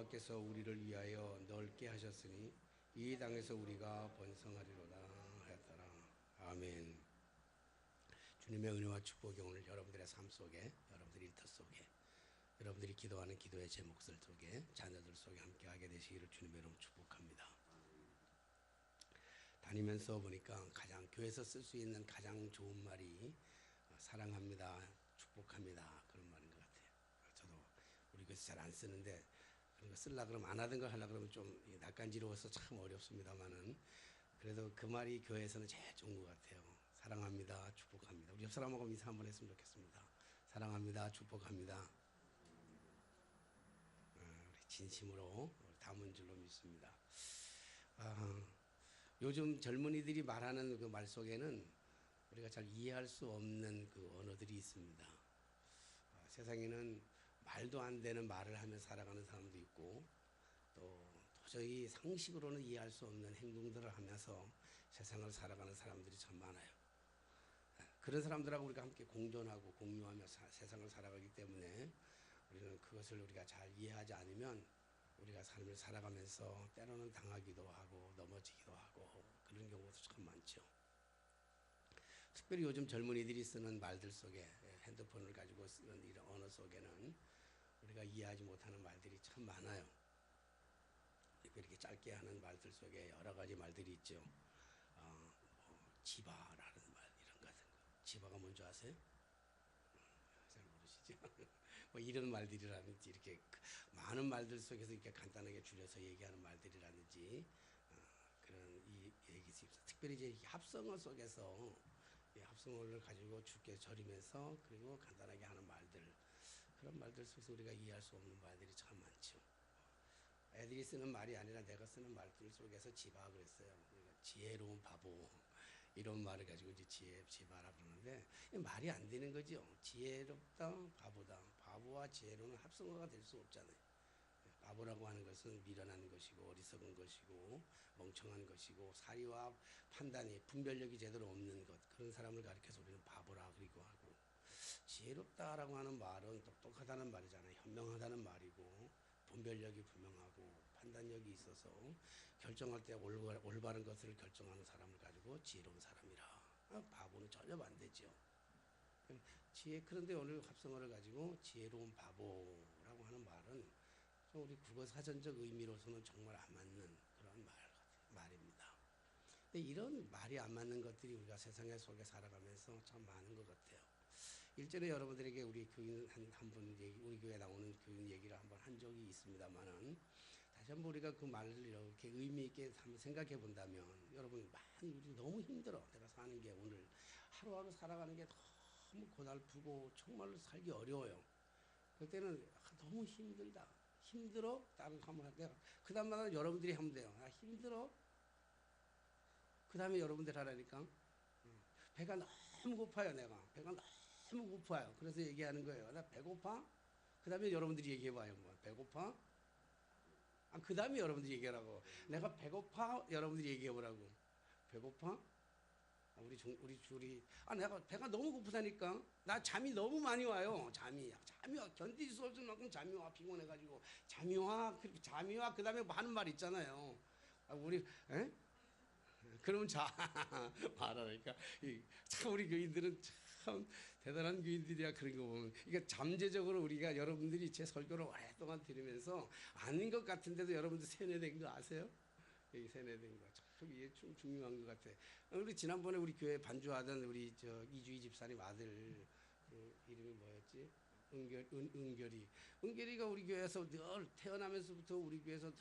여호와께서 우리를 위하여 넓게 하셨으니 이 땅에서 우리가 번성하리로다 하였더라. 아멘. 주님의 은혜와 축복이 오늘 여러분들의 삶 속에, 여러분들의 일터 속에, 여러분들이 기도하는 기도의 제목들 속에, 자녀들 속에 함께하게 되시기를 주님의 이름으로 축복합니다. 다니면서 보니까 교회에서 쓸 수 있는 가장 좋은 말이 사랑합니다, 축복합니다, 그런 말인 것 같아요. 저도 우리 교회에서 잘 안 쓰는데 그런 거 쓰려고 그러면 안 하던 걸 하려고 그러면 좀 낯간지러워서 참 어렵습니다만은 그래도 그 말이 교회에서는 제일 좋은 것 같아요. 사랑합니다, 축복합니다. 우리 옆 사람하고 인사 한번 했으면 좋겠습니다. 사랑합니다, 축복합니다. 우리 진심으로 담은 줄로 믿습니다. 요즘 젊은이들이 말하는 그 말 속에는 우리가 잘 이해할 수 없는 그 언어들이 있습니다. 세상에는 말도 안 되는 말을 하며 살아가는 사람도 있고 또 도저히 상식으로는 이해할 수 없는 행동들을 하면서 세상을 살아가는 사람들이 참 많아요. 그런 사람들하고 우리가 함께 공존하고 공유하며 세상을 살아가기 때문에 우리는 그것을 우리가 잘 이해하지 않으면 우리가 삶을 살아가면서 때로는 당하기도 하고 넘어지기도 하고 그런 경우도 참 많죠. 특별히 요즘 젊은이들이 쓰는 말들 속에, 핸드폰을 가지고 쓰는 이런 언어 속에는 우리가 이해하지 못하는 말들이 참 많아요. 이렇게 짧게 하는 말들 속에 여러 가지 말들이 있죠. 지바라는 말, 이런 같은 거. 지바가 뭔지 아세요? 잘 모르시죠? 뭐 이런 말들이라든지 이렇게 많은 말들 속에서 이렇게 간단하게 줄여서 얘기하는 말들이라든지 그런 이 얘기 있습니다. 특별히 이제 합성어 속에서 이 합성어를 가지고 주께 절이면서 그리고 간단하게 하는 말들, 그런 말들 속에서 우리가 이해할 수 없는 말들이 참 많죠. 애들이 쓰는 말이 아니라 내가 쓰는 말들 속에서 지바 그랬어요. 그러니까 지혜로운 바보, 이런 말을 가지고 이제 지바라 그러는데 말이 안 되는 거죠. 지혜롭다, 바보다. 바보와 지혜로는 합성어가 될 수 없잖아요. 바보라고 하는 것은 미련한 것이고 어리석은 것이고 멍청한 것이고 사리와 판단이 분별력이 제대로 없는 것, 그런 사람을 가리켜서 우리는 바보라 그리고 하고, 지혜롭다라고 하는 말은 똑똑하다는 말이잖아요. 현명하다는 말이고 분별력이 분명하고 판단력이 있어서 결정할 때 올바른 것을 결정하는 사람을 가지고 지혜로운 사람이라. 바보는 전혀 반대죠. 그런데 오늘 합성어를 가지고 지혜로운 바보라고 하는 말은 우리 국어 사전적 의미로서는 정말 안 맞는 그런 말입니다. 근데 이런 말이 안 맞는 것들이 우리가 세상의 속에 살아가면서 참 많은 것 같아요. 일전에 여러분들에게 우리 교인 한 분 우리 교회에 나오는 교인 얘기를 한번 한 적이 있습니다만은 다시 한번 우리가 그 말을 이렇게 의미 있게 한번 생각해 본다면, 여러분 많이 우리 너무 힘들어. 내가 사는 게 오늘 하루하루 살아가는 게 너무 고달프고 정말로 살기 어려워요. 그때는 너무 힘들다. 힘들어? 다른 한번 내가 그 다음마다 여러분들이 하면 돼요. 힘들어? 그 다음에 여러분들 하라니까. 배가 너무 고파요. 내가 배가 너무 고파요. 그래서 얘기하는 거예요. 나 배고파? 그 다음에 여러분들이 얘기해봐요. 뭐 배고파? 그 다음에 여러분들이 얘기하라고. 내가 배고파? 여러분들이 얘기해보라고. 배고파? 우리 둘이 내가 배가 너무 고프다니까. 나 잠이 너무 많이 와요. 잠이 와. 견딜 수 없을 만큼 잠이 와. 피곤해가지고 잠이 와. 그 다음에 하는 말 있잖아요. 우리 에? 그러면 말하니까 참 우리 교인들은 참 대단한 교인들이야. 그런 거 보면 그러니까 잠재적으로 우리가 여러분들이 제 설교를 오랫동안 들으면서 아닌 것 같은데도 여러분들 세뇌된 거 아세요? 여기 세뇌된 거 참 이게 좀 중요한 것 같아. 우리 지난번에 우리 교회 반주하던 우리 이주희 집사님 아들 그 이름이 뭐였지? 은결이가 우리 교회에서 늘 태어나면서부터 우리 교회에서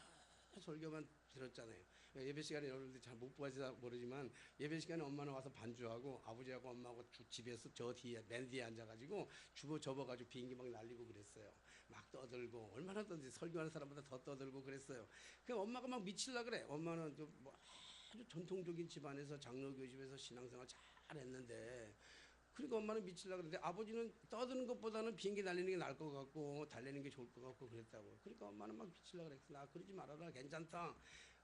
설교만 들었잖아요. 예배 시간에 여러분들 잘 못 봐서 모르지만 예배 시간에 엄마는 와서 반주하고 아버지하고 엄마하고 집에서 저 뒤에 맨 뒤에 앉아가지고 주보 접어가지고 비행기 막 날리고 그랬어요. 막 떠들고 얼마나 더 설교하는 사람보다 더 떠들고 그랬어요. 그 엄마가 막 미칠라 그래. 엄마는 뭐 아주 전통적인 집안에서 장로교집에서 신앙생활 잘했는데. 그러니까 엄마는 미치려고 그러는데 아버지는 떠드는 것보다는 비행기 날리는 게 나을 것 같고 달리는 게 좋을 것 같고 그랬다고. 그러니까 엄마는 막 미치려고 그랬어. 나 그러지 말아라. 괜찮다.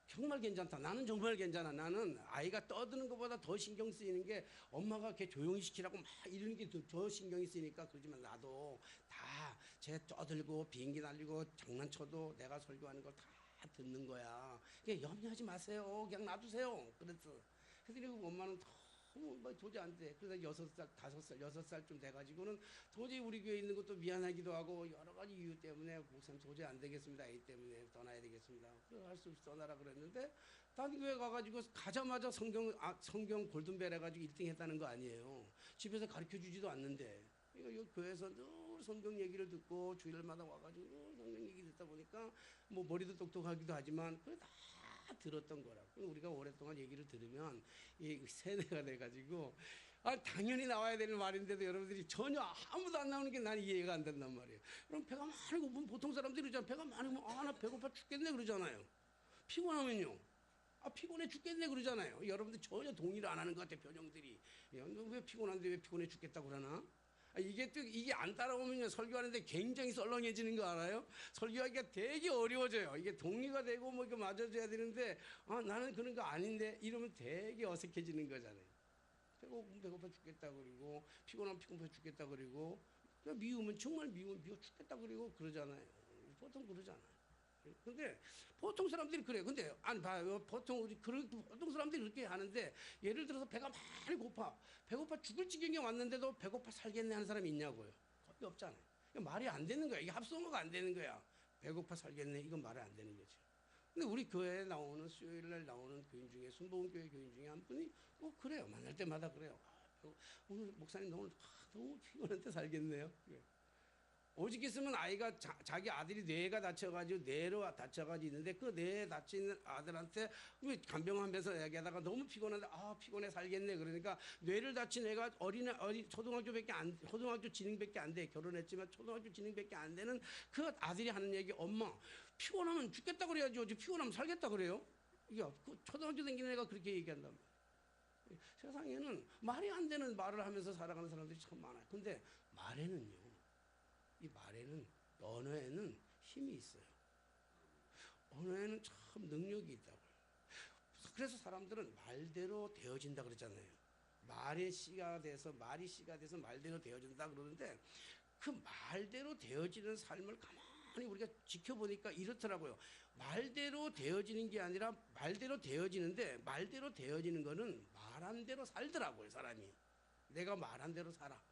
정말 괜찮다. 나는 정말 괜찮아. 나는 아이가 떠드는 것보다 더 신경 쓰이는 게 엄마가 걔 조용히 시키라고 막 이러는 게 더 신경이 쓰이니까 그러지만 나도 다 쟤 떠들고 비행기 날리고 장난쳐도 내가 설교하는 걸 다 듣는 거야. 그냥 염려하지 마세요. 그냥 놔두세요. 그랬어. 그랬더니 그 엄마는 너무 뭐 도저히 안 돼. 그래서 6살, 5살, 6살쯤 돼가지고는 도저히 우리 교회에 있는 것도 미안하기도 하고 여러 가지 이유 때문에 목사님 도저히 안 되겠습니다. 애 때문에 떠나야 되겠습니다. 할 수 없이 떠나라 그랬는데 다른 교회 가가지고 가자마자 성경 골든벨 해가지고 1등 했다는 거 아니에요. 집에서 가르쳐 주지도 않는데. 이 교회에서 늘 성경 얘기를 듣고 주일마다 와가지고 늘 성경 얘기 듣다 보니까 뭐 머리도 똑똑하기도 하지만 그래 다 들었던 거라고. 우리가 오랫동안 얘기를 들으면 이 세뇌가 돼가지고 당연히 나와야 되는 말인데도 여러분들이 전혀 아무도 안 나오는 게 난 이해가 안 된단 말이에요. 그럼 배가 많이 고프면 보통 사람들이 그러잖아요. 배가 많이 고프면 나 배고파 죽겠네 그러잖아요. 피곤하면요. 피곤해 죽겠네 그러잖아요. 여러분들 전혀 동의를 안 하는 것 같아요. 변형들이. 왜 피곤한데 왜 피곤해 죽겠다고 그러나? 이게 안 따라오면요 설교하는데 굉장히 썰렁해지는 거 알아요? 설교하기가 되게 어려워져요. 이게 동의가 되고 뭐 이거 맞아줘야 되는데 나는 그런 거 아닌데 이러면 되게 어색해지는 거잖아요. 배고파 죽겠다 그러고 피곤하면 피곤해 죽겠다 그러고 미우면 정말 미워 죽겠다 그러고 그러잖아요. 보통 그러잖아요. 근데 보통 사람들이 그래요. 근데 안 봐요. 보통 사람들이 그렇게 하는데 예를 들어서 배가 많이 배고파 죽을 지경에 왔는데도 배고파 살겠네 하는 사람이 있냐고요. 거의 없잖아요. 말이 안 되는 거야. 이게 합성어가 안 되는 거야. 배고파 살겠네 이건 말이 안 되는 거죠. 근데 우리 교회에 나오는 수요일날 나오는 교인 중에 순복음교회 교인 중에 한 분이 그래요. 만날 때마다 그래요. 오늘 목사님 너무 피곤한데 살겠네요. 오직 있으면 아이가 자기 아들이 뇌가 다쳐가지고 뇌로 다쳐가지고 있는데 그 뇌에 다친 아들한테 간병하면서 얘기하다가 너무 피곤한데 피곤해 살겠네 그러니까 뇌를 다친 애가 초등학교 진행밖에 안 돼. 결혼했지만 초등학교 진행밖에 안 되는 그 아들이 하는 얘기 엄마 피곤하면 죽겠다 그래야지 어디 피곤하면 살겠다 그래요? 그 초등학교 다니는 애가 그렇게 얘기한단 말이에요. 세상에는 말이 안 되는 말을 하면서 살아가는 사람들이 참 많아요. 근데 말에는요. 이 말에는 언어에는 힘이 있어요. 언어에는 참 능력이 있다고요. 그래서 사람들은 말대로 되어진다 그러잖아요. 말이 씨가 돼서 말대로 되어진다 그러는데 그 말대로 되어지는 삶을 가만히 우리가 지켜보니까 이렇더라고요. 말대로 되어지는 게 아니라 말대로 되어지는데 말대로 되어지는 거는 말한 대로 살더라고요. 사람이. 내가 말한 대로 살아.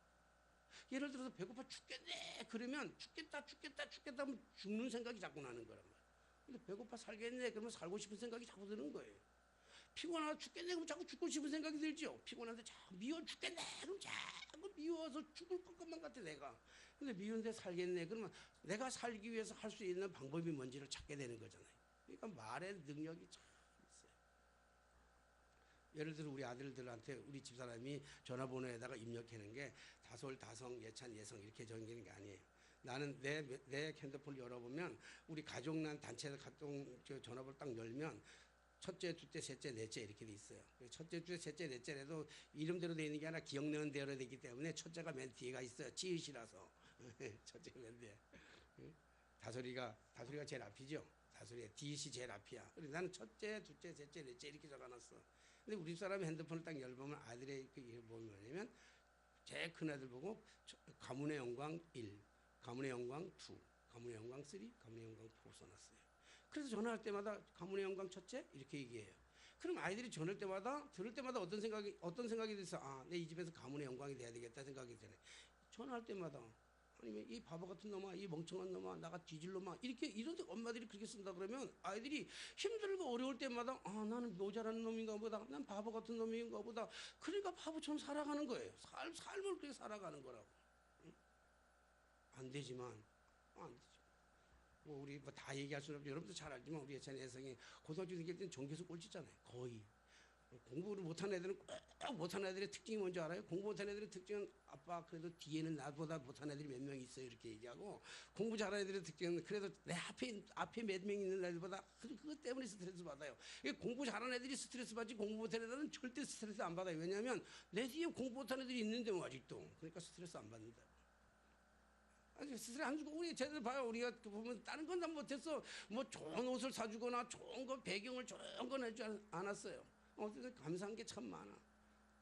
예를 들어서 배고파 죽겠네 그러면 죽겠다 하면 죽는 생각이 자꾸 나는 거란 말이에요. 근데 배고파 살겠네 그러면 살고 싶은 생각이 자꾸 드는 거예요. 피곤하다 죽겠네 그러면 자꾸 죽고 싶은 생각이 들죠. 피곤한데 자꾸 미워 죽겠네 그럼 자꾸 미워서 죽을 것만 같아 내가. 근데 미운데 살겠네 그러면 내가 살기 위해서 할 수 있는 방법이 뭔지를 찾게 되는 거잖아요. 그러니까 말의 능력이 참 있어요. 예를 들어 우리 아들들한테 우리 집사람이 전화번호에다가 입력하는 게 다솔, 다성, 예찬, 예성 이렇게 적는 게 아니에요. 나는 내 핸드폰을 열어보면 우리 가족난 단체 활동 전화번호 딱 열면 첫째, 둘째, 셋째, 넷째 이렇게 돼 있어요. 첫째, 둘째, 셋째, 넷째라도 이름대로 돼 있는 게 아니라 기억나는 대로 되기 때문에 첫째가 맨 뒤에가 있어요. 지읒이라서 첫째가 맨 뒤에. 다솔이가 제일 앞이죠. 다솔이 디귿이 제일 앞이야. 그래서 나는 첫째, 둘째, 셋째, 넷째 이렇게 적어놨어. 근데 우리 사람이 핸드폰을 딱 열보면 아들의 그 이름 보면 뭐냐면 제일 큰 아들 보고 가문의 영광 1, 가문의 영광 2, 가문의 영광 3, 가문의 영광 4 써놨어요. 그래서 전화할 때마다 가문의 영광 첫째 이렇게 얘기해요. 그럼 아이들이 전할 때마다 들을 때마다 어떤 생각이 들어서 내 이 집에서 가문의 영광이 돼야 되겠다 생각이 드네. 전화할 때마다 아니면 이 바보 같은 놈아, 이 멍청한 놈아, 나가 뒤질 놈아 이런 엄마들이 그렇게 쓴다 그러면 아이들이 힘들고 어려울 때마다 나는 모자라는 놈인가 보다, 난 바보 같은 놈인가 보다. 그러니까 바보처럼 살아가는 거예요. 삶을 그렇게 살아가는 거라고. 응? 안 되지만 안 되죠. 우리 다 얘기할 수는 없죠. 여러분도 잘 알지만 우리 예찬 예성이 고등학교 다닐 때는 전교수 꼴찌잖아요. 거의. 공부를 못하는 애들은 꼭 못하는 애들의 특징이 뭔지 알아요? 공부 못하는 애들의 특징은 아빠 그래도 뒤에는 나보다 못하는 애들이 몇 명 있어요 이렇게 얘기하고, 공부 잘하는 애들의 특징은 그래도 내 앞에 몇 명 있는 애들보다 그것 때문에 스트레스 받아요. 공부 잘하는 애들이 스트레스 받지 공부 못하는 애들은 절대 스트레스 안 받아요. 왜냐하면 내 뒤에 공부 못하는 애들이 있는데 뭐 아직도. 그러니까 스트레스 안 받는다. 아니 스트레스 안 주고 우리 쟤들 봐요. 우리가 보면 다른 건 다 못했어. 뭐 좋은 옷을 사주거나 좋은 거 배경을 좋은 거 내지 않았어요. 감사한 게 참 많아.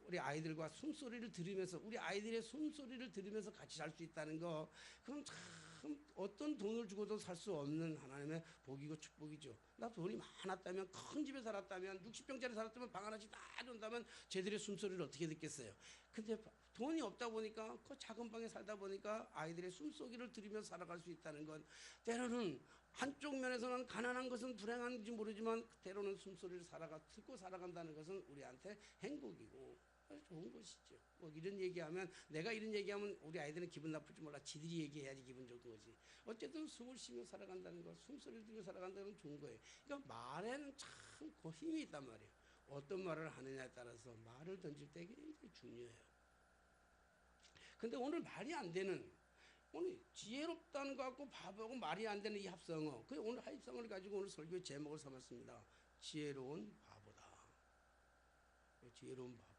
우리 아이들과 숨소리를 들으면서 우리 아이들의 숨소리를 들으면서 같이 살 수 있다는 거 그건 참 참 어떤 돈을 주고도 살 수 없는 하나님의 복이고 축복이죠. 나 돈이 많았다면, 큰 집에 살았다면, 60평짜리 살았다면, 방 하나씩 다 준다면 제들의 숨소리를 어떻게 듣겠어요. 근데 돈이 없다 보니까 그 작은 방에 살다 보니까 아이들의 숨소리를 들으며 살아갈 수 있다는 건, 때로는 한쪽 면에서는 가난한 것은 불행한지 모르지만 때로는 숨소리를 듣고 살아간다는 것은 우리한테 행복이고 좋은 것이죠. 뭐 이런 얘기하면, 내가 이런 얘기하면 우리 아이들은 기분 나쁠지 몰라. 지들이 얘기해야지 기분 좋은 거지. 어쨌든 숨을 쉬며 살아간다는 것, 숨소리를 들으며 살아간다는 건 좋은 거예요. 그러니까 말에는 참 그 힘이 있단 말이에요. 어떤 말을 하느냐에 따라서 말을 던질 때 굉장히 중요해요. 근데 오늘 말이 안 되는, 오늘 지혜롭다는 것 같고 바보하고 말이 안 되는 이 합성어, 그 오늘 합성어를 가지고 오늘 설교의 제목을 삼았습니다. 지혜로운 바보다. 지혜로운 바보.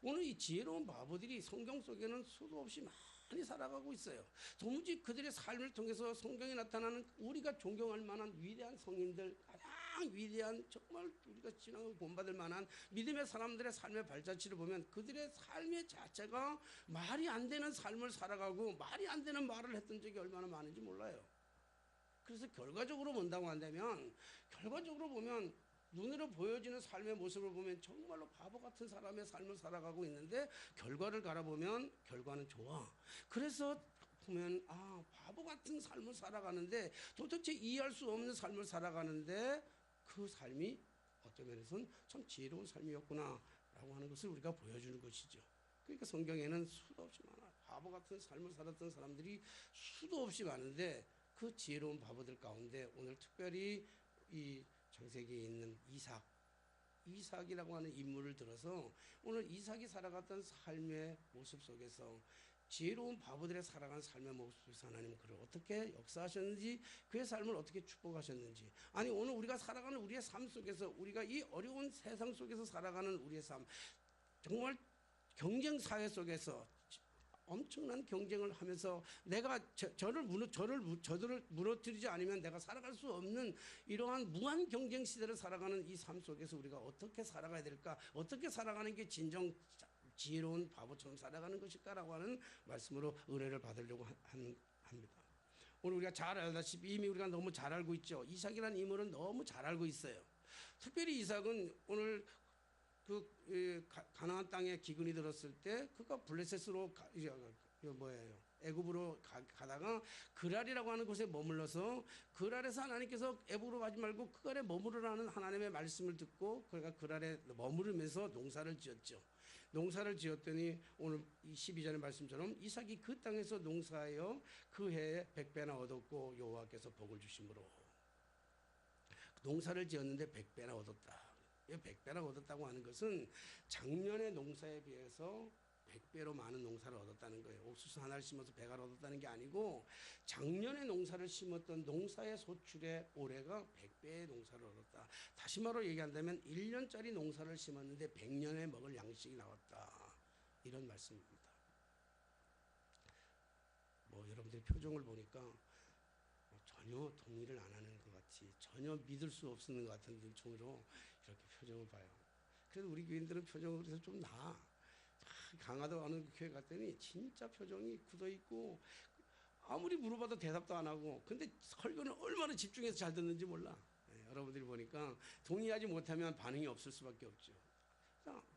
오늘 이 지혜로운 바보들이 성경 속에는 수도 없이 많이 살아가고 있어요. 도무지 그들의 삶을 통해서 성경에 나타나는 우리가 존경할 만한 위대한 성인들, 가장 위대한, 정말 우리가 지나고 본받을 만한 믿음의 사람들의 삶의 발자취를 보면 그들의 삶의 자체가 말이 안 되는 삶을 살아가고 말이 안 되는 말을 했던 적이 얼마나 많은지 몰라요. 그래서 결과적으로 본다고 한다면, 결과적으로 보면 눈으로 보여지는 삶의 모습을 보면 정말로 바보 같은 사람의 삶을 살아가고 있는데, 결과를 갈아보면 결과는 좋아. 그래서 보면 바보 같은 삶을 살아가는데, 도대체 이해할 수 없는 삶을 살아가는데 그 삶이 어떤 면에서는 참 지혜로운 삶이었구나 라고 하는 것을 우리가 보여주는 것이죠. 그러니까 성경에는 수도 없이 많아. 바보 같은 삶을 살았던 사람들이 수도 없이 많은데, 그 지혜로운 바보들 가운데 오늘 특별히 이 창세기에 있는 이삭이라고 하는 인물을 들어서 오늘 이삭이 살아갔던 삶의 모습 속에서 지혜로운 바보들의 살아간 삶의 모습 속에서 하나님은 그를 어떻게 역사하셨는지, 그의 삶을 어떻게 축복하셨는지, 아니 오늘 우리가 살아가는 우리의 삶 속에서, 우리가 이 어려운 세상 속에서 살아가는 우리의 삶, 정말 경쟁 사회 속에서 엄청난 경쟁을 하면서 내가 저를 무너뜨리지 않으면 내가 살아갈 수 없는 이러한 무한 경쟁 시대를 살아가는 이 삶 속에서 우리가 어떻게 살아가야 될까, 어떻게 살아가는 게 진정 지혜로운 바보처럼 살아가는 것일까라고 하는 말씀으로 은혜를 받으려고 합니다. 오늘 우리가 잘 알다시피 이미 우리가 너무 잘 알고 있죠. 이삭이라는 인물은 너무 잘 알고 있어요. 특별히 이삭은 오늘 가나안 땅에 기근이 들었을 때 그가 블레셋으로 애굽으로 가다가 그랄이라고 하는 곳에 머물러서, 그랄에서 하나님께서 애굽으로 가지 말고 그갈에 머무르라는 하나님의 말씀을 듣고 그가 그랄에 머무르면서 농사를 지었죠. 농사를 지었더니 오늘 12절의 말씀처럼 이삭이 그 땅에서 농사하여 그 해에 100배나 얻었고 여호와께서 복을 주심으로. 농사를 지었는데 100배나 얻었다. 100배나 얻었다고 하는 것은 작년의 농사에 비해서 100배로 많은 농사를 얻었다는 거예요. 옥수수 하나를 심어서 배가 얻었다는 게 아니고, 작년에 농사를 심었던 농사의 소출의 올해가 100배의 농사를 얻었다. 다시 말로 얘기한다면 1년짜리 농사를 심었는데 100년에 먹을 양식이 나왔다. 이런 말씀입니다. 여러분들의 표정을 보니까 전혀 동의를 안 하는 것 같이, 전혀 믿을 수 없는 것 같은 눈총으로 이렇게 표정을 봐요. 그래도 우리 교인들은 표정을 그래서 좀 나아. 강화도 어느 교회 갔더니 진짜 표정이 굳어있고 아무리 물어봐도 대답도 안 하고, 근데 설교는 얼마나 집중해서 잘 듣는지 몰라. 여러분들이 보니까 동의하지 못하면 반응이 없을 수밖에 없죠.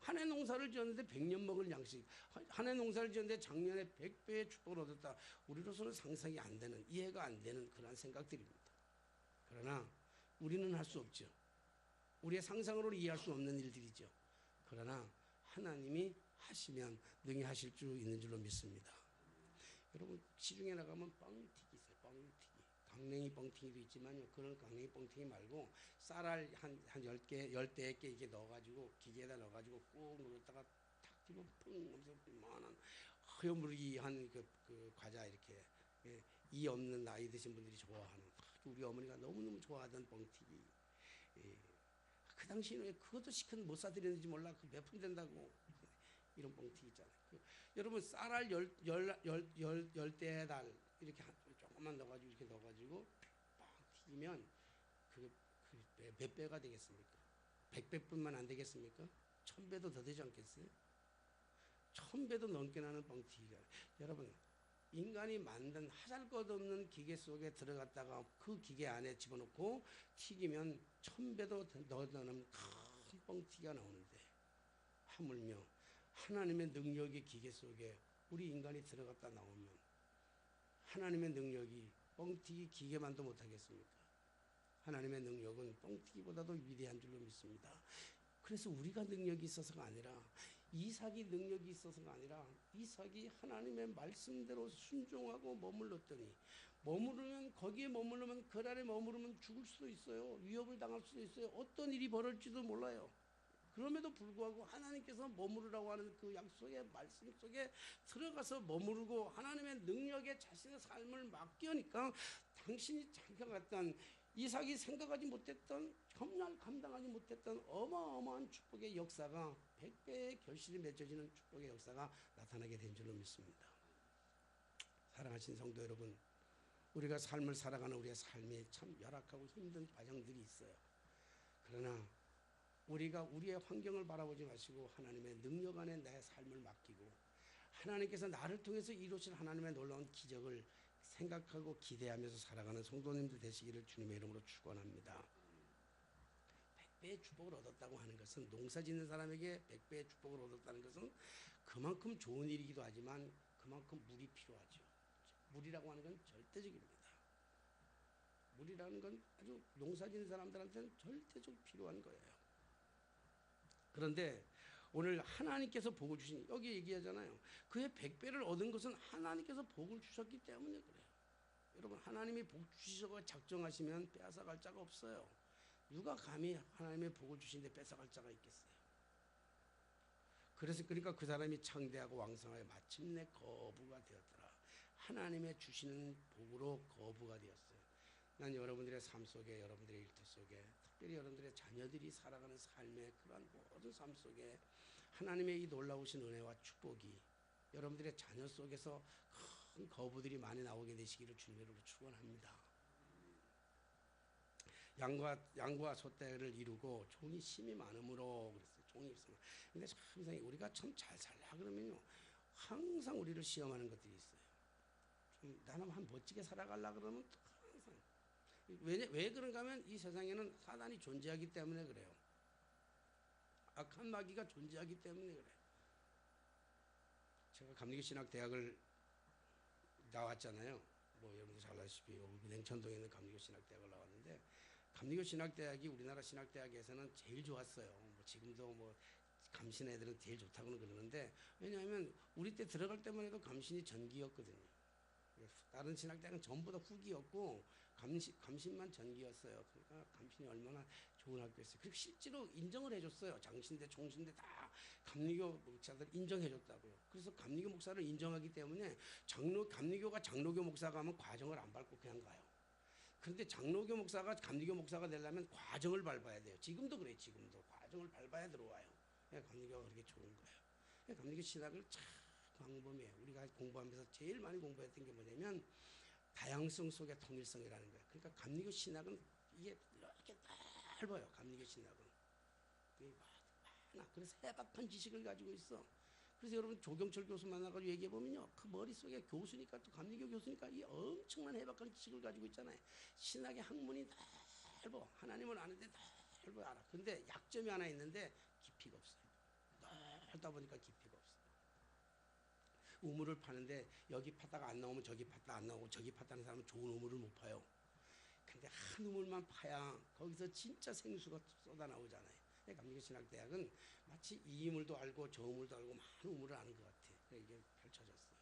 한 해 농사를 지었는데 100년 먹을 양식, 한 해 농사를 지었는데 작년에 100배의 축복을 얻었다. 우리로서는 상상이 안 되는, 이해가 안 되는 그런 생각들입니다. 그러나 우리는 할 수 없죠. 우리의 상상으로 이해할 수 없는 일들이죠. 그러나 하나님이 하시면 능히 하실 줄 있는 줄로 믿습니다. 여러분, 시중에 나가면 뻥튀기 있어요. 뻥튀기. 강냉이 뻥튀기도 있지만요, 그런 강냉이 뻥튀기 말고 쌀알 한 10개, 10대에 개 이게 넣어가지고 기계에다 넣어가지고 꾹 눌렀다가 탁 뒤로 펑 하면서 이만한 허여무르기한 그 과자, 이렇게 이 없는 나이 드신 분들이 좋아하는, 우리 어머니가 너무너무 좋아하던 뻥튀기. 그 당시에는 왜 그것도 시큰 못 사드렸는지 몰라. 그 몇 푼 된다고. 이런 뻥튀기 있잖아요. 여러분, 쌀알 열대 달 이렇게 조금만 넣어가지고 이렇게 넣어가지고 막 튀기면 몇 배가 되겠습니까? 100배뿐만 안 되겠습니까? 1000배도 더 되지 않겠어요? 1000배도 넘게 나는 뻥튀기가. 여러분, 인간이 만든 하잘것없는 기계 속에 들어갔다가 그 기계 안에 집어넣고 튀기면 1000배도 더 나는 큰 뻥튀기가 나오는데, 하물며 하나님의 능력이 기계 속에 우리 인간이 들어갔다 나오면 하나님의 능력이 뻥튀기 기계만도 못하겠습니까? 하나님의 능력은 뻥튀기보다도 위대한 줄로 믿습니다. 그래서 우리가 능력이 있어서가 아니라, 이삭이 능력이 있어서가 아니라, 이삭이 하나님의 말씀대로 순종하고 머물렀더니, 거기에 머무르면, 그 안에 머무르면 죽을 수도 있어요. 위협을 당할 수도 있어요. 어떤 일이 벌어질지도 몰라요. 그럼에도 불구하고 하나님께서 머무르라고 하는 그 약속의 말씀 속에 들어가서 머무르고 하나님의 능력에 자신의 삶을 맡기니까, 당신이 생각했던, 이삭이 생각하지 못했던, 정말 감당하지 못했던 어마어마한 축복의 역사가, 100배의 결실이 맺어지는 축복의 역사가 나타나게 된 줄로 믿습니다. 사랑하신 성도 여러분, 우리가 삶을 살아가는 우리의 삶이 참 열악하고 힘든 과정들이 있어요. 그러나 우리가 우리의 환경을 바라보지 마시고 하나님의 능력 안에 내 삶을 맡기고, 하나님께서 나를 통해서 이루실 하나님의 놀라운 기적을 생각하고 기대하면서 살아가는 성도님들 되시기를 주님의 이름으로 축원합니다. 100배의 축복을 얻었다고 하는 것은, 농사 짓는 사람에게 100배의 축복을 얻었다는 것은 그만큼 좋은 일이기도 하지만 그만큼 물이 필요하죠. 물이라고 하는 건 절대적입니다. 물이라는 건 아주 농사 짓는 사람들한테는 절대적 필요한 거예요. 그런데 오늘 하나님께서 복을 주신, 여기 얘기하잖아요. 그의 100배를 얻은 것은 하나님께서 복을 주셨기 때문에 그래요. 여러분, 하나님이 복 주시고 작정하시면 빼앗아갈 자가 없어요. 누가 감히 하나님의 복을 주시는데 뺏어갈 자가 있겠어요? 그러니까 그 사람이 창대하고 왕성하여 마침내 거부가 되었더라. 하나님의 주시는 복으로 거부가 되었어요. 난 여러분들의 삶 속에, 여러분들의 일터 속에, 특별히 여러분들의 자녀들이 살아가는 삶의 그러한 모든 삶 속에 하나님의 이 놀라우신 은혜와 축복이 여러분들의 자녀 속에서 큰 거부들이 많이 나오게 되시기를 주님으로 축원합니다. 양과 소떼를 이루고 종이 심이 많음으로 그랬어요. 종이 있으면. 근데 참 이상해. 우리가 참 잘 살라 그러면요, 항상 우리를 시험하는 것들이 있어요. 좀 나는 한 멋지게 살아가려 그러면 항상. 왜 그런가 하면 이 세상에는 사단이 존재하기 때문에 그래요. 악한 마귀가 존재하기 때문에 그래요. 제가 감리교신학대학을 나왔잖아요. 뭐 여러분들 잘 아시다시피 냉천동에 있는 감리교신학대학을 나왔는데, 감리교신학대학이 우리나라 신학대학에서는 제일 좋았어요. 뭐 지금도 뭐 감신 애들은 제일 좋다고는 그러는데, 왜냐하면 우리 때 들어갈 때만 해도 감신이 전기였거든요. 다른 신학대학은 전부 다 후기였고 감신만 전기였어요. 그러니까 감신이 얼마나 좋은 학교였어요. 그리고 실제로 인정을 해줬어요. 장신대, 총신대 다 감리교 목사들 인정해줬다고요. 그래서 감리교 목사를 인정하기 때문에 감리교가 장로교 목사가 하면 과정을 안 밟고 그냥 가요. 그런데 장로교 목사가 감리교 목사가 되려면 과정을 밟아야 돼요. 지금도 그래요. 지금도 과정을 밟아야 들어와요. 감리교가 그렇게 좋은 거예요. 감리교 신학을 참 광범위해요. 우리가 공부하면서 제일 많이 공부했던 게 뭐냐면 다양성 속의 통일성이라는 거예요. 그러니까 감리교 신학은 이게 이렇게 넓어요. 감리교 신학은 많아. 그래서 해박한 지식을 가지고 있어. 그래서 여러분 조경철 교수 만나가지고 얘기해보면요, 그 머릿속에 교수니까, 또 감리교 교수니까 이 엄청난 해박한 지식을 가지고 있잖아요. 신학의 학문이 넓어. 하나님을 아는데 넓어 알아. 근데 약점이 하나 있는데 깊이가 없어요. 넓다 보니까 깊이가 없어요. 우물을 파는데 여기 파다가 안 나오면 저기 파다 안 나오고, 저기 파다는 사람은 좋은 우물을 못 파요. 근데 한 우물만 파야 거기서 진짜 생수가 쏟아 나오잖아요. 감리교 신학대학은 마치 이 우물도 알고 저 우물도 알고 많은 우물을 아는 것 같아. 이게 펼쳐졌어요.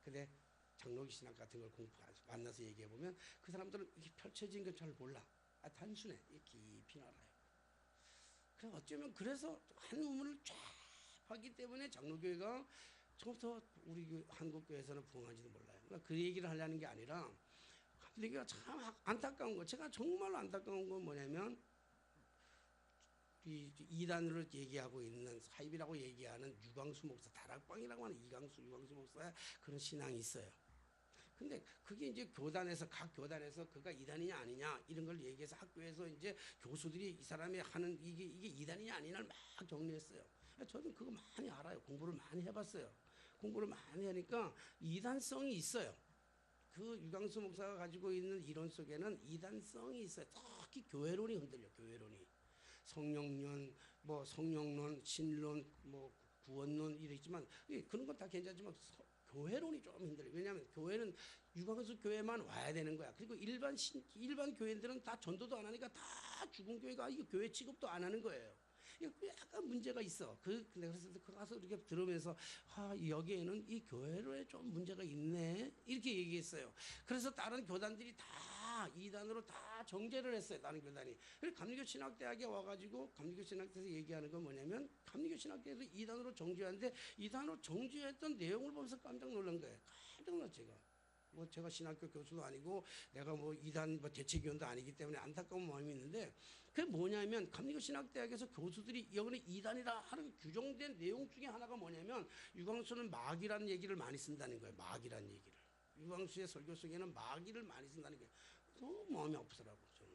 근데 장로교 신학 같은 걸 만나서 얘기해 보면 그 사람들은 이게 펼쳐진 건 잘 몰라. 단순해. 깊이 알아요. 그래서 어쩌면 그래서 한 우물을 쫙 하기 때문에 장로교회가 처음부터 우리 한국교회에서는 부흥한지도 몰라요. 그러니까 그 얘기를 하려는 게 아니라, 감리교가 참 안타까운 거, 제가 정말 안타까운 건 뭐냐면, 이 이단으로 얘기하고 있는 사입이라고 얘기하는 유광수 목사, 다락방이라고 하는 유광수 목사의 그런 신앙이 있어요. 근데 그게 이제 각 교단에서 그가 이단이냐 아니냐 이런 걸 얘기해서 학교에서 이제 교수들이 이 사람이 하는 이게 이단이냐 아니냐를 막 정리했어요. 저는 그거 많이 알아요. 공부를 많이 해봤어요. 공부를 많이 하니까 이단성이 있어요. 그 유광수 목사가 가지고 있는 이론 속에는 이단성이 있어요. 특히 교회론이 흔들려. 교회론이 성령론, 뭐 성령론, 신론, 뭐 구원론 이랬지만 그런 건 다 괜찮지만 교회론이 좀 힘들어요. 왜냐하면 교회는 유광수 교회만 와야 되는 거야. 그리고 일반 교회들은 다 전도도 안 하니까 다 죽은 교회가 이거 교회 취급도 안 하는 거예요. 이거 약간 문제가 있어. 그래서 가서 이렇게 들으면서 여기에는 이 교회로에 좀 문제가 있네 이렇게 얘기했어요. 그래서 다른 교단들이 다 이단으로 다 정죄를 했어요. 다른 교단이. 그래서 감리교 신학대학에 와가지고 감리교 신학대에서 얘기하는 건 뭐냐면 감리교 신학대에서 이단으로 정죄하는데 이단으로 정죄했던 내용을 보면서 깜짝 놀란 거예요. 깜짝 놀랐 제가. 뭐 제가 신학교 교수도 아니고 내가 뭐 이단 뭐 대책위원도 아니기 때문에 안타까운 마음이 있는데 그게 뭐냐면 감리교 신학대학에서 교수들이 여기는 이단이라 하는 규정된 내용 중에 하나가 뭐냐면 유광수는 마귀라는 얘기를 많이 쓴다는 거예요. 마귀라는 얘기를. 유광수의 설교 속에는 마귀를 많이 쓴다는 게 너무 마음이 아프더라고요. 저는.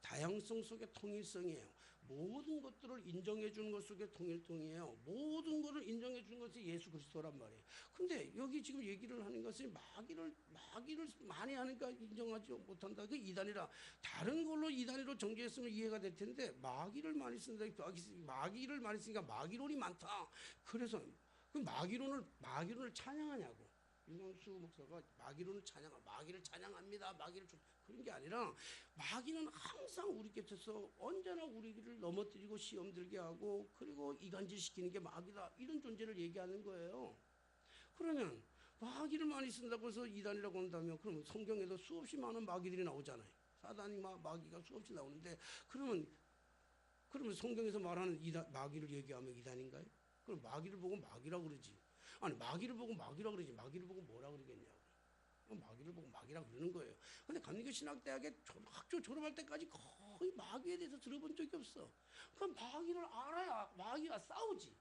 다양성 속에 통일성이에요. 모든 것들을 인정해 주는 것 속에 통일성이에요. 모든 것을 인정해 주는 것이 예수 그리스도란 말이에요. 근데 여기 지금 얘기를 하는 것은 마귀를 많이 하니까 인정하지 못한다. 그 이단이라 다른 걸로 이단으로 정죄했으면 이해가 될 텐데 마귀를 많이 쓴다. 마귀를 많이 쓰니까 마귀론이 많다. 그래서 그 마귀론을 찬양하냐고. 유광수 목사가 마귀를 찬양합니다. 그런 게 아니라 마귀는 항상 우리 곁에서 언제나 우리를 넘어뜨리고 시험 들게 하고 그리고 이간질시키는 게 마귀다. 이런 존재를 얘기하는 거예요. 그러면 마귀를 많이 쓴다고 해서 이단이라고 한다면 그러면 성경에도 수없이 많은 마귀들이 나오잖아요. 사단이 마귀가 수없이 나오는데 그러면 성경에서 말하는 마귀를 얘기하면 이단인가요? 그럼 마귀를 보고 마귀라고 그러지. 아니 마귀를 보고 마귀라고 그러지. 마귀를 보고 뭐라 그러겠냐고. 마귀를 보고 마귀라고 그러는 거예요. 근데 감리교 신학대학에 학교 졸업할 때까지 거의 마귀에 대해서 들어본 적이 없어. 그럼 마귀를 알아야 마귀와 싸우지.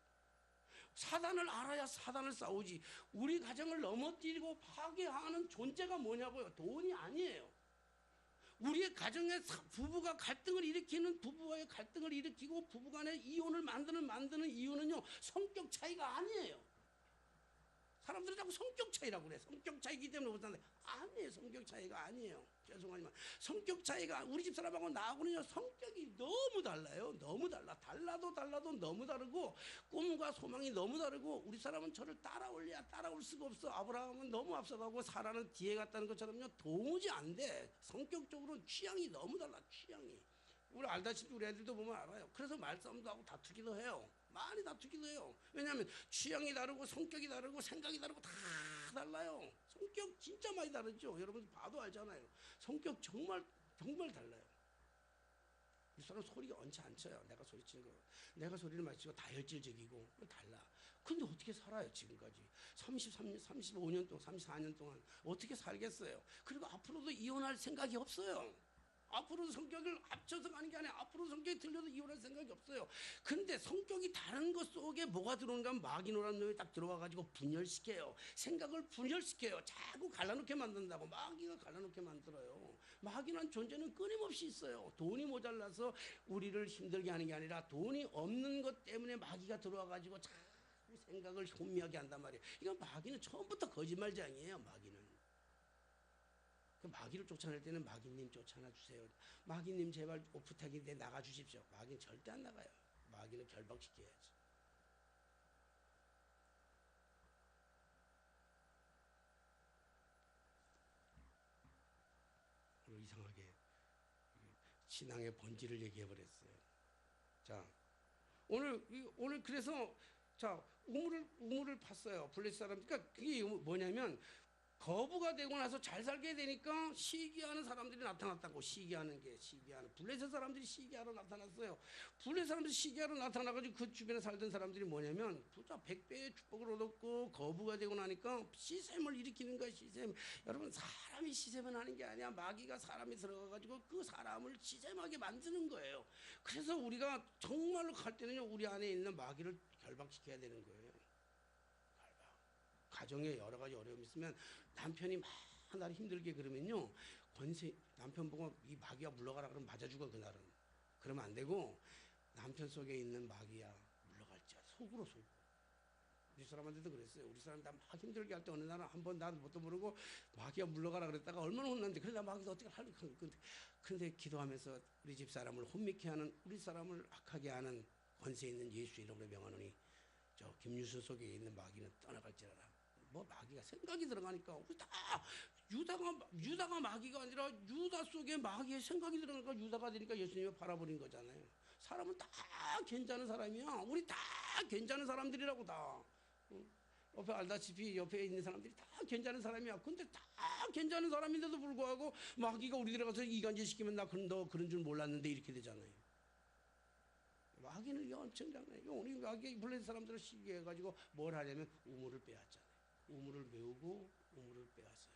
사단을 알아야 사단을 싸우지. 우리 가정을 넘어뜨리고 파괴하는 존재가 뭐냐고요. 돈이 아니에요. 우리의 가정에 부부가 갈등을 일으키는 부부와의 갈등을 일으키고 부부간의 이혼을 만드는 이유는요. 성격 차이가 아니에요. 사람들이 자꾸 성격 차이라고 그래. 성격 차이기 때문에 못하는데 아니에요. 성격 차이가 아니에요. 죄송하지만 성격 차이가 우리 집 사람하고 나하고는요. 성격이 너무 달라요. 너무 달라. 달라도 너무 다르고 꿈과 소망이 너무 다르고 우리 사람은 저를 따라올래야 따라올 수가 없어. 아브라함은 너무 앞서가고 사라는 뒤에 갔다는 것처럼요. 도무지 안 돼. 성격적으로는 취향이 너무 달라. 취향이. 우리 알다시피 우리 애들도 보면 알아요. 그래서 말싸움도 하고 다투기도 해요. 많이 다투기도 해요. 왜냐하면 취향이 다르고 성격이 다르고 생각이 다르고 다 달라요. 성격 진짜 많이 다르죠. 여러분 봐도 알잖아요. 성격 정말 달라요. 이 사람 소리가 얹지 않쳐요. 내가 소리치는 거. 내가 소리를 많이 치고 다혈질적이고 달라. 근데 어떻게 살아요 지금까지 35년 동안 34년 동안 어떻게 살겠어요. 그리고 앞으로도 이혼할 생각이 없어요. 앞으로도 성격을 합쳐서 가는 게 아니라 앞으로 성격이 틀려도 이혼할 생각이 없어요. 근데 성격이 다른 것 속에 뭐가 들어오는가 하면 마귀노란 놈이 딱 들어와가지고 분열시켜요. 생각을 분열시켜요. 자꾸 갈라놓게 만든다고. 마귀가 갈라놓게 만들어요. 마귀란 존재는 끊임없이 있어요. 돈이 모자라서 우리를 힘들게 하는 게 아니라 돈이 없는 것 때문에 마귀가 들어와가지고 자꾸 생각을 혼미하게 한단 말이에요. 이건 마귀는 처음부터 거짓말장이에요. 마귀는. 그 마귀를 쫓아낼 때는 마귀님 쫓아나 주세요. 마귀님 제발 오프탁인데 나가 주십시오. 마귀는 절대 안 나가요. 마귀는 결박시켜야지. 그리고 이상하게 신앙의 본질을 얘기해 버렸어요. 자, 오늘 그래서 자 우물을 팠어요. 블레셋 사람. 그러니까 그게 뭐냐면. 거부가 되고 나서 잘 살게 되니까 시기하는 사람들이 나타났다고. 블레셋 사람들이 시기하러 나타났어요. 블레셋 사람들이 시기하러 나타나가지고 그 주변에 살던 사람들이 뭐냐면 부자 100배의 축복을 얻었고 거부가 되고 나니까 시샘을 일으키는 거야. 시샘. 여러분 사람이 시샘을 하는 게 아니야. 마귀가 사람이 들어가가지고 그 사람을 시샘하게 만드는 거예요. 그래서 우리가 정말로 갈 때는요. 우리 안에 있는 마귀를 결박시켜야 되는 거예요. 가정에 여러 가지 어려움이 있으면 남편이 막 나를 힘들게 그러면요. 남편 보고 이 마귀야 물러가라 그러면 맞아 죽어 그날은. 그러면 안 되고 남편 속에 있는 마귀야 물러갈 자 속으로. 우리 사람한테도 그랬어요. 우리 사람 다 막 힘들게 할 때 어느 날은 한번 나도 뭣도 모르고 마귀가 물러가라 그랬다가 얼마나 혼났는데 그래 나 마귀가 어떻게 하려고 근데 기도하면서 우리 집 사람을 혼미케 하는 우리 사람을 악하게 하는 권세 있는 예수 이름으로 명하노니 저 김유수 속에 있는 마귀는 떠나갈지어다. 뭐 마귀가 생각이 들어가니까 우리 다 유다가 마귀가 아니라 유다 속에 마귀의 생각이 들어가니까 유다가 되니까 예수님을 바라버린 거잖아요. 사람은 다 괜찮은 사람이야. 우리 다 괜찮은 사람들이라고 다. 옆에 알다시피 옆에 있는 사람들이 다 괜찮은 사람이야. 근데 다 괜찮은 사람인데도 불구하고 마귀가 우리 들어가서 이간질 시키면 너 그런 줄 몰랐는데 이렇게 되잖아요. 마귀는 엄청 장난이에요. 우리 마귀 블레셋 사람들을 시기해 가지고 뭘 하냐면 우물을 빼앗잖아요. 우물을 메우고 우물을 빼앗어요.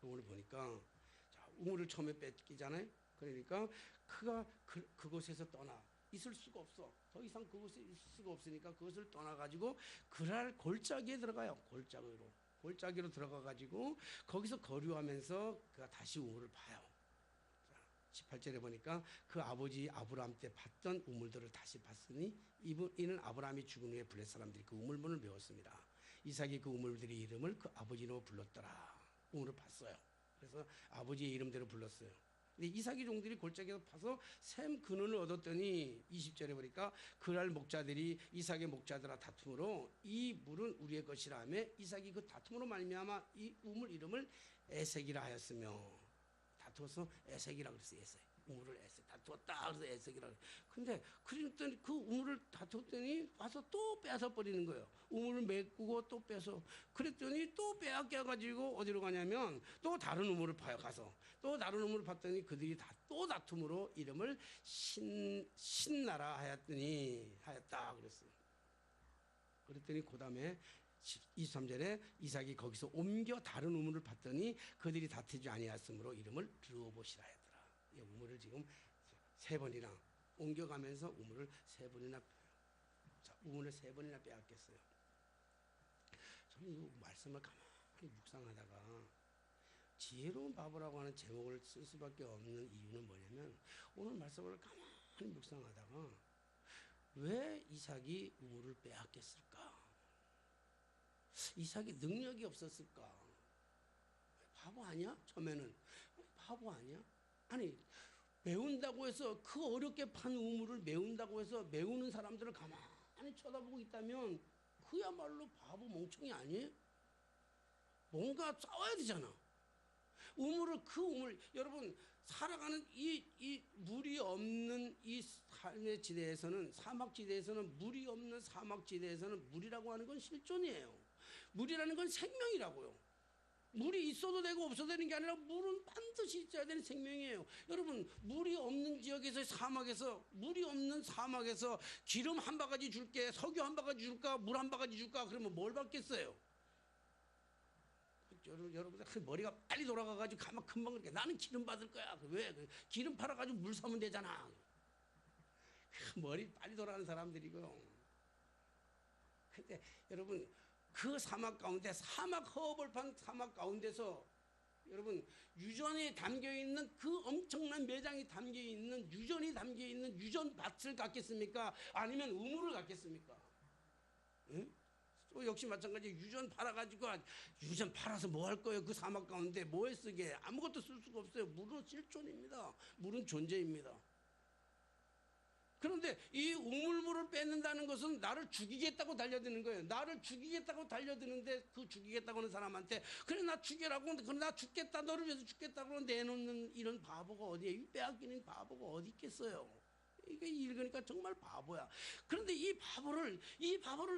우물을 보니까 자, 우물을 처음에 뺏기잖아요. 그러니까 그가 그곳에서 떠나 있을 수가 없어. 더 이상 그곳에 있을 수가 없으니까 그것을 떠나가지고 그랄 골짜기에 들어가요. 골짜기로 들어가가지고 거기서 거류하면서 그가 다시 우물을 파요. 18절에 보니까 그 아버지 아브라함 때 봤던 우물들을 다시 봤으니 이는 아브라함이 죽은 후에 블레셋 사람들이 그 우물문을 메웠습니다. 이삭이 그 우물들의 이름을 그 아버지 이름으로 불렀더라. 우물을 봤어요. 그래서 아버지의 이름대로 불렀어요. 근데 이삭의 종들이 골짜기에서 파서 샘 근원을 얻었더니 20절에 보니까 그날 목자들이 이삭의 목자들아 다툼으로 이 물은 우리의 것이라 하며 이삭이 그 다툼으로 말미암아 이 우물 이름을 에색이라 하였으며 다투어서 에색이라 그랬어요. 에색. 우물을 에색. 다투었다 그래서 에색이라 그랬어요. 근데 그랬더니 그 우물을 다투었더니 와서 또 빼앗아 버리는 거예요. 우물을 메꾸고 또 빼서 그랬더니 또 빼앗겨 가지고 어디로 가냐면 또 다른 우물을 파요. 가서 또 다른 우물을 봤더니 그들이 또 다툼으로 이름을 신나라 하였다 그랬어요. 그랬더니 그 다음에 23절에 이삭이 거기서 옮겨 다른 우물을 봤더니 그들이 다투지 아니하였으므로 이름을 르호봇이라 하더라. 이 우물을 지금 3번이나 옮겨가면서 우물을 3번이나 우물을 3번이나 빼앗겼어요. 저는 이 말씀을 가만히 묵상하다가 지혜로운 바보라고 하는 제목을 쓸 수밖에 없는 이유는 뭐냐면 오늘 말씀을 가만히 묵상하다가 왜 이삭이 우물을 빼앗겼을까? 이삭이 능력이 없었을까? 바보 아니야? 처음에는 바보 아니야? 아니 메운다고 해서 그 어렵게 판 우물을 메운다고 해서 메우는 사람들을 가만히 쳐다보고 있다면 그야말로 바보 멍청이 아니에요? 뭔가 싸워야 되잖아. 그 우물 여러분 살아가는 이 물이 없는 이 삶의 지대에서는 사막지대에서는 물이 없는 사막지대에서는 물이라고 하는 건 실존이에요. 물이라는 건 생명이라고요. 물이 있어도 되고 없어도 되는 게 아니라 물은 반드시 있어야 되는 생명이에요. 여러분 물이 없는 지역에서 물이 없는 사막에서 기름 한 바가지 줄게 석유 한 바가지 줄까 물 한 바가지 줄까 그러면 뭘 받겠어요? 여러분들 머리가 빨리 돌아가가지고 금방 그렇게 나는 기름 받을 거야. 왜? 기름 팔아가지고 물 사면 되잖아. 머리 빨리 돌아가는 사람들이고. 근데 여러분 그 사막 가운데 허벌판 사막 가운데서 여러분 유전이 담겨있는 그 엄청난 매장이 담겨있는 유전이 담겨있는 유전밭을 갖겠습니까? 아니면 우물을 갖겠습니까? 응? 또 역시 마찬가지 유전 팔아가지고 유전 팔아서 뭐 할 거예요? 그 사막 가운데 뭐에 쓰게? 아무것도 쓸 수가 없어요. 물은 실존입니다. 물은 존재입니다. 그런데 이 우물물을 뺏는다는 것은 나를 죽이겠다고 달려드는 거예요. 나를 죽이겠다고 달려드는데 그 죽이겠다고 하는 사람한테 그래 나 죽여라고 그래 나 죽겠다 너를 위해서 죽겠다고 내놓는 이런 바보가 어디에 빼앗기는 바보가 어디 있겠어요. 이게 읽으니까 정말 바보야. 그런데 이 바보를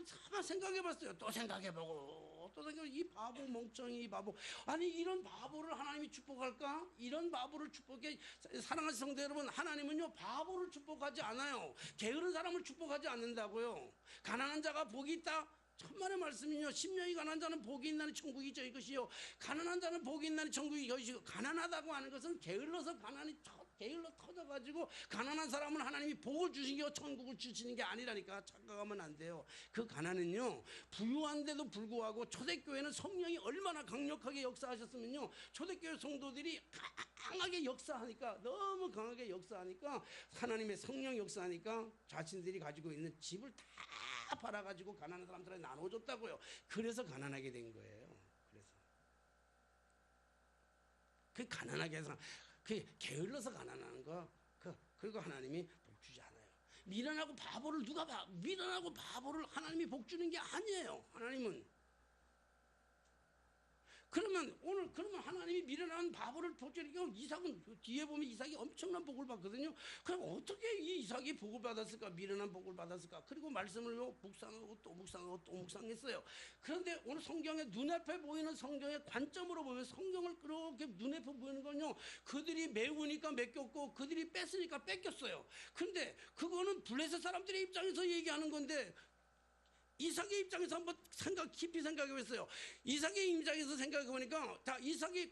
가만 생각해봤어요. 또 생각해보고 이 바보 멍청이 이 바보 아니 이런 바보를 하나님이 축복할까? 이런 바보를 축복해. 사랑하는 성도 여러분 하나님은요 바보를 축복하지 않아요. 게으른 사람을 축복하지 않는다고요. 가난한 자가 복이 있다. 천만의 말씀이요. 심령이 가난한 자는 복이 있나니 천국이죠 이것이요. 가난한 자는 복이 있나니 천국이 이것이요. 가난하다고 하는 것은 게을러서 가난이 게을러 터져가지고 가난한 사람은 하나님이 복을 주신 게 천국을 주시는 게 아니라니까 착각하면 안 돼요. 그 가난은요 부유한데도 불구하고 초대교회는 성령이 얼마나 강력하게 역사하셨으면요 초대교회 성도들이 강하게 역사하니까 너무 강하게 역사하니까 하나님의 성령 역사하니까 자신들이 가지고 있는 집을 다 팔아가지고 가난한 사람들한테 나눠줬다고요. 그래서 가난하게 된 거예요. 그래서 그 가난하게 해서 그 게을러서 가난한 거 그리고 하나님이 복 주지 않아요. 미련하고 바보를 미련하고 바보를 하나님이 복 주는 게 아니에요. 하나님은 그러면 하나님이 미련한 바보를 복 주니까 이삭은 뒤에 보면 이삭이 엄청난 복을 받거든요. 그럼 어떻게 이 이삭이 복을 받았을까? 미련한 복을 받았을까? 그리고 말씀을 묵상하고 또 묵상하고 또 묵상했어요. 그런데 오늘 성경에 눈앞에 보이는 성경의 관점으로 보면 성경을 그렇게 눈앞에 보이는 건요. 그들이 메우니까 맡겼고 그들이 뺐으니까 뺏겼어요. 근데 그거는 블레셋 사람들의 입장에서 얘기하는 건데 이삭의 입장에서 한번 깊이 생각해 봤어요. 이삭의 입장에서 생각해 보니까 다 이삭의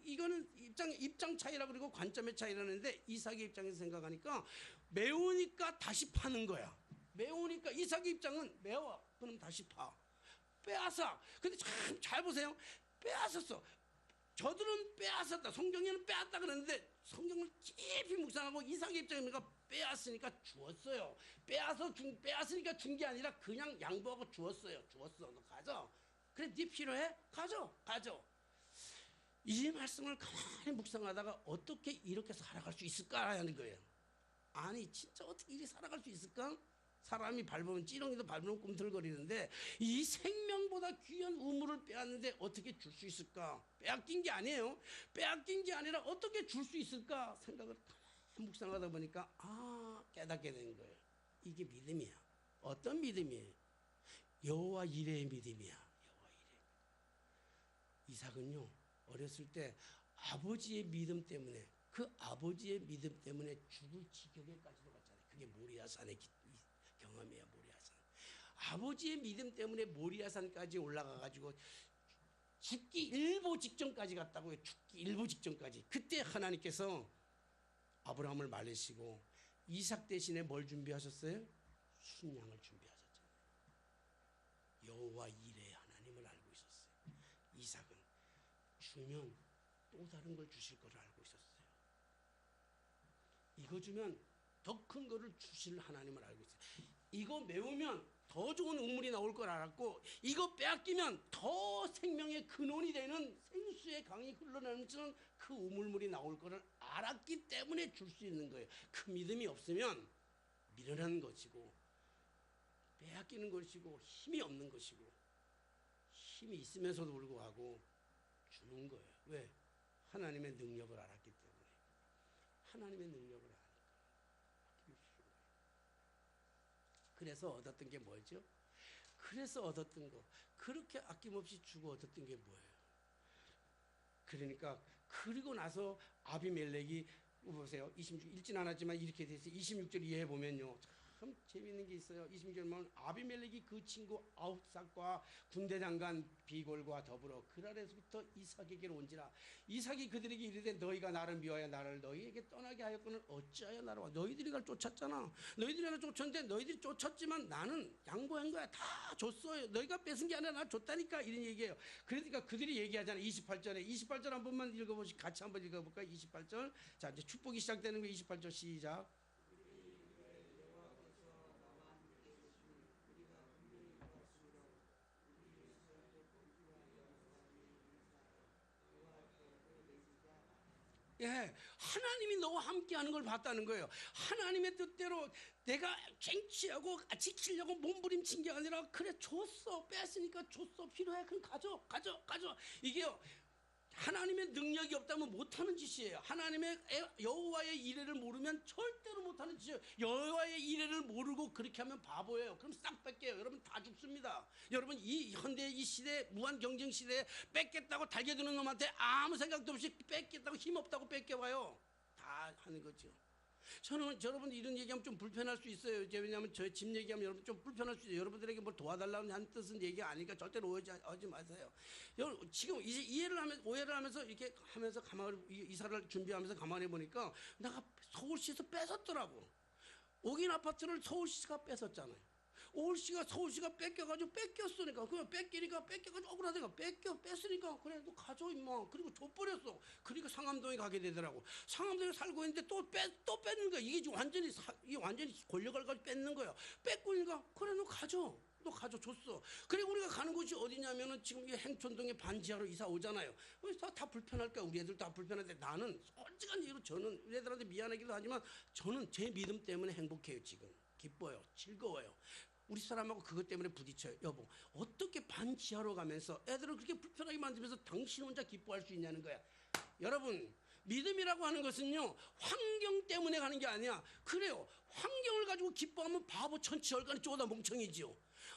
이거는 입장 차이라 그리고 관점의 차이라는데 이삭의 입장에서 생각하니까 매우니까 다시 파는 거야. 매우니까 이삭의 입장은 매워. 그럼 다시 파. 빼앗아. 근데 참 잘 보세요. 빼앗았어. 저들은 빼앗았다. 성경에는 빼앗다 그러는데 성경을 깊이 묵상하고 이삭의 입장이니까 빼앗으니까 주었어요. 빼앗으니까 준 게 아니라 그냥 양보하고 주었어요. 주었어. 너 가져. 그래 네 필요해? 가져. 이 말씀을 가만히 묵상하다가 어떻게 이렇게 살아갈 수 있을까 하는 거예요. 아니 진짜 어떻게 이렇게 살아갈 수 있을까? 사람이 밟으면 찌렁이도 밟으면 꿈틀거리는데 이 생명보다 귀한 우물을 빼앗는데 어떻게 줄 수 있을까? 빼앗긴 게 아니에요. 빼앗긴 게 아니라 어떻게 줄 수 있을까? 생각을 묵상하다 보니까 깨닫게 된 거예요. 이게 믿음이야. 어떤 믿음이에요? 여호와 이레의 믿음이야. 여호와 이레. 이삭은요 어렸을 때 아버지의 믿음 때문에 그 아버지의 믿음 때문에 죽을 지경에까지도 갔잖아요. 그게 모리아산의 경험이에요. 모리아산. 아버지의 믿음 때문에 모리아산까지 올라가가지고 죽기 일보 직전까지 갔다고요. 죽기 일보 직전까지. 그때 하나님께서 아브라함을 말리시고 이삭 대신에 뭘 준비하셨어요? 순양을 준비하셨잖아요. 여호와 이레 하나님을 알고 있었어요. 이삭은 주면 또 다른 걸 주실 걸 알고 있었어요. 이거 주면 더 큰 거를 주실 하나님을 알고 있어요. 이거 메우면 더 좋은 우물이 나올 걸 알았고 이거 빼앗기면 더 생명의 근원이 되는 생수의 강이 흘러나오는 그 우물물이 나올 거를 알았기 때문에 줄 수 있는 거예요. 그 믿음이 없으면 미련한 것이고 빼앗기는 것이고 힘이 없는 것이고 힘이 있으면서도 불구하고 주는 거예요. 왜? 하나님의 능력을 알았기 때문에. 하나님의 능력을 아니까. 그래서 얻었던 게 뭐죠? 그래서 얻었던 거. 그렇게 아낌없이 주고 얻었던 게 뭐예요? 그러니까 그리고 나서 아비멜렉이 보세요. 26 읽진 않았지만 이렇게 돼서 26절 이해해 보면요. 참 재미있는 게 있어요. 26절 보면 아비멜렉이 그 친구 아웃삭과 군대 장관 비골과 더불어 그랄에서부터 이삭에게로 온지라. 이삭이 그들에게 이르되 너희가 나를 미워하여 나를 너희에게 떠나게 하였거늘 어찌하여 나를 와. 너희들이 날 쫓았잖아. 너희들이 나를 쫓았는데 너희들이 쫓았지만 나는 양보한 거야. 다 줬어요. 너희가 뺏은 게 아니라 나 줬다니까 이런 얘기예요. 그러니까 그들이 얘기하잖아요. 28절 한 번만 읽어보시 같이 한번 읽어볼까요? 28절. 자 이제 축복이 시작되는 거 28절 시작. 예, 하나님이 너와 함께하는 걸 봤다는 거예요. 하나님의 뜻대로 내가 쟁취하고 지키려고 몸부림친 게 아니라 그래 줬어. 뺐으니까 줬어. 필요해. 그럼 가져. 이게요. 하나님의 능력이 없다면 못하는 짓이에요. 하나님의 여호와의 이레를 모르면 절대로 못하는 짓이에요. 여호와의 이레를 모르고 그렇게 하면 바보예요. 그럼 싹 뺏겨요. 여러분 다 죽습니다. 여러분 이 현대 이 시대 무한 경쟁 시대에 뺏겠다고 달겨드는 놈한테 아무 생각도 없이 뺏겠다고 힘없다고 뺏겨와요. 다 하는 거죠. 저는 여러분 이런 얘기하면 좀 불편할 수 있어요. 왜냐하면 저 집 얘기하면 여러분 좀 불편할 수 있어요. 여러분들에게 뭘 도와달라는 한 뜻은 얘기 아니니까 절대로 오해하지 마세요. 지금 이제 오해를 하면서 이렇게 하면서 가만히 이사를 준비하면서 가만히 보니까 내가 서울시에서 뺏었더라고. 옥인 아파트를 서울시가 뺏었잖아요. 서울시가 뺏겨가지고 뺏겼으니까 그냥 뺏겨가지고 억울하다가 뺐으니까 그래 너 가져 임마. 그리고 줘버렸어. 그러니까 상암동에 가게 되더라고. 상암동에 살고 있는데 또 뺏는 거야. 이게 완전히 권력을 가지고 뺏는 거야. 뺏고니까 그래 너 가져 줬어. 그래 우리가 가는 곳이 어디냐면은 지금 이 행촌동에 반지하로 이사 오잖아요. 다 불편할까? 우리 애들 다 불편한데 나는 솔직한 얘기로 저는 우리 애들한테 미안하기도 하지만 저는 제 믿음 때문에 행복해요. 지금 기뻐요. 즐거워요. 우리 사람하고 그것 때문에 부딪혀요. 여보, 어떻게 반지하로 가면서 애들을 그렇게 불편하게 만들면서 당신 혼자 기뻐할 수 있냐는 거야. 여러분, 믿음이라고 하는 것은요, 환경 때문에 가는 게 아니야. 그래요. 환경을 가지고 기뻐하면 바보 천치열간이 쪼다 멍청이지요.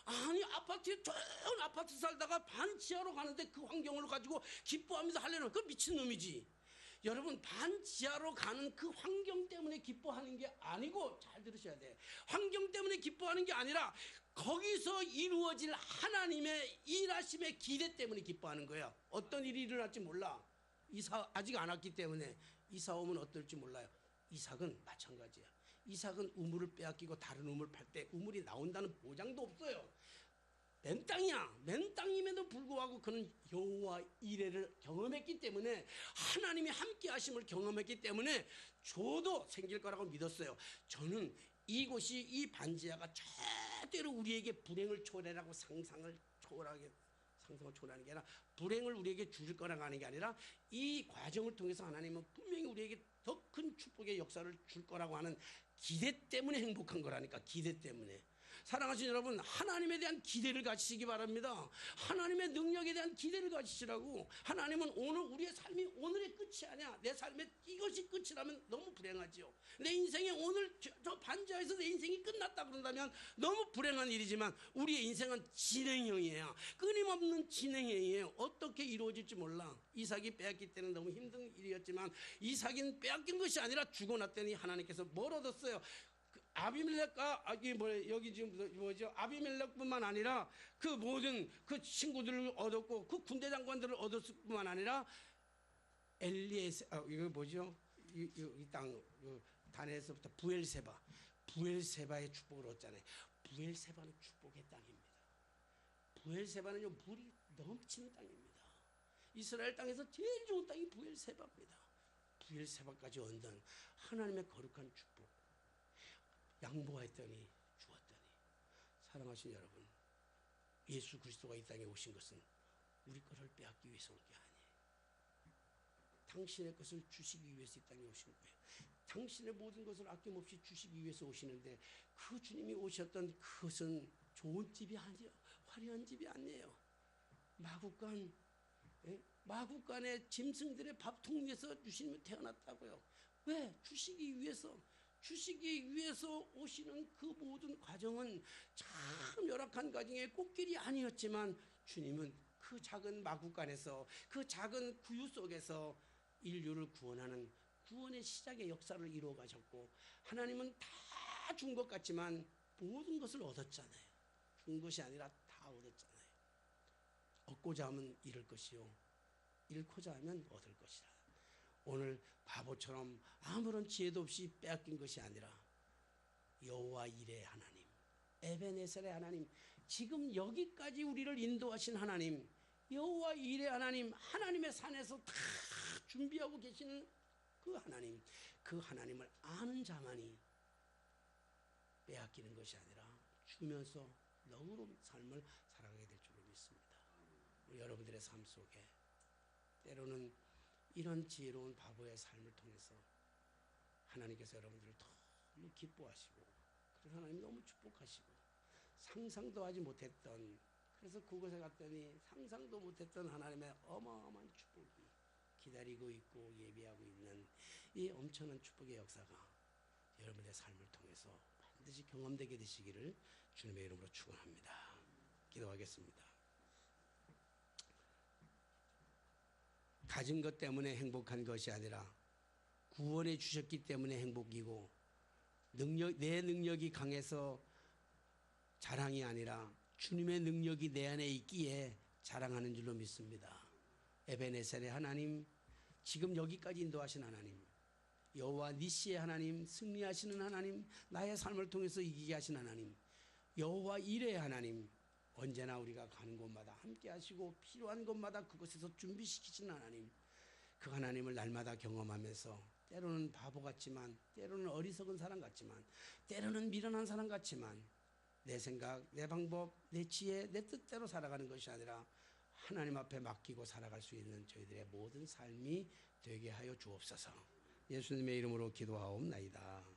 아니, 좋은 아파트 살다가 반지하로 가는데 그 환경을 가지고 기뻐하면서 하려는 그 미친놈이지. 여러분, 반지하로 가는 그 환경 때문에 기뻐하는 게 아니고, 잘 들으셔야 돼. 환경 때문에 기뻐하는 게 아니라 거기서 이루어질 하나님의 일하심의 기대 때문에 기뻐하는 거야. 어떤 일이 일어날지 몰라. 이사 아직 안 왔기 때문에 이사 오면 어떨지 몰라요. 이삭은 마찬가지야. 이삭은 우물을 빼앗기고 다른 우물 팔 때 우물이 나온다는 보장도 없어요. 맨 땅이야. 맨 땅임에도 불구하고 그는 여호와 이레를 경험했기 때문에 하나님이 함께 하심을 경험했기 때문에 저도 생길 거라고 믿었어요. 저는 이곳이 이 반지하가 절대로 우리에게 불행을 초래하고 상상을 초월하는 게 아니라 불행을 우리에게 주실 거라고 하는 게 아니라 이 과정을 통해서 하나님은 분명히 우리에게 더 큰 축복의 역사를 줄 거라고 하는 기대 때문에 행복한 거라니까. 기대 때문에. 사랑하시는 여러분, 하나님에 대한 기대를 가지시기 바랍니다. 하나님의 능력에 대한 기대를 가지시라고. 하나님은 오늘 우리의 삶이 오늘의 끝이 아니야. 내 삶에 이것이 끝이라면 너무 불행하지요. 내 인생에 오늘 저 반지하에서 내 인생이 끝났다 그런다면 너무 불행한 일이지만 우리의 인생은 진행형이에요. 끊임없는 진행형이에요. 어떻게 이루어질지 몰라. 이삭이 빼앗길 때는 너무 힘든 일이었지만 이삭은 빼앗긴 것이 아니라 죽어났더니 하나님께서 뭘 얻었어요? 아비멜렉과 여기 지금 뭐죠? 아비멜렉뿐만 아니라 그 모든 그 친구들을 얻었고 그 군대 장관들을 얻었을 뿐만 아니라 엘리에세 이거 뭐죠? 이 땅 단에서부터 부엘세바의 축복을 얻잖아요. 부엘세바는 축복의 땅입니다. 부엘세바는요 물이 넘치는 땅입니다. 이스라엘 땅에서 제일 좋은 땅이 부엘세바입니다. 부엘세바까지 얻는 하나님의 거룩한 축복. 양보했더니 주었더니. 사랑하신 여러분, 예수 그리스도가 이 땅에 오신 것은 우리 것을 빼앗기 위해서 온 게 아니에요. 당신의 것을 주시기 위해서 이 땅에 오신 거예요. 당신의 모든 것을 아낌없이 주시기 위해서 오시는데 그 주님이 오셨던 그것은 좋은 집이 아니에요. 화려한 집이 아니에요. 마국간의 짐승들의 밥통 위에서 주님이 태어났다고요. 왜? 주시기 위해서 오시는 그 모든 과정은 참 열악한 과정의 꽃길이 아니었지만 주님은 그 작은 마국간에서 그 작은 구유 속에서 인류를 구원하는 구원의 시작의 역사를 이루어 가셨고 하나님은 다 준 것 같지만 모든 것을 얻었잖아요. 준 것이 아니라 다 얻었잖아요. 얻고자 하면 잃을 것이요 잃고자 하면 얻을 것이라. 오늘 바보처럼 아무런 지혜도 없이 빼앗긴 것이 아니라 여호와 이레의 하나님, 에베네셀의 하나님, 지금 여기까지 우리를 인도하신 하나님, 여호와 이레의 하나님, 하나님의 산에서 다 준비하고 계시는 그 하나님, 그 하나님을 아는 자만이 빼앗기는 것이 아니라 주면서 너그러운 삶을 살아가게 될 줄로 믿습니다. 여러분들의 삶 속에 때로는 이런 지혜로운 바보의 삶을 통해서 하나님께서 여러분들을 너무 기뻐하시고 그래서 하나님 너무 축복하시고 상상도 하지 못했던, 그래서 그곳에 갔더니 상상도 못했던 하나님의 어마어마한 축복이 기다리고 있고 예비하고 있는 이 엄청난 축복의 역사가 여러분의 삶을 통해서 반드시 경험되게 되시기를 주님의 이름으로 축원합니다. 기도하겠습니다. 가진 것 때문에 행복한 것이 아니라 구원해 주셨기 때문에 행복이고 내 능력이 강해서 자랑이 아니라 주님의 능력이 내 안에 있기에 자랑하는 줄로 믿습니다. 에베네셀의 하나님, 지금 여기까지 인도하신 하나님, 여호와 니시의 하나님, 승리하시는 하나님, 나의 삶을 통해서 이기게 하신 하나님, 여호와 이레의 하나님, 언제나 우리가 가는 곳마다 함께 하시고 필요한 곳마다 그곳에서 준비시키신 하나님, 그 하나님을 날마다 경험하면서 때로는 바보 같지만, 때로는 어리석은 사람 같지만, 때로는 미련한 사람 같지만, 내 생각, 내 방법, 내 지혜, 내 뜻대로 살아가는 것이 아니라 하나님 앞에 맡기고 살아갈 수 있는 저희들의 모든 삶이 되게 하여 주옵소서. 예수님의 이름으로 기도하옵나이다.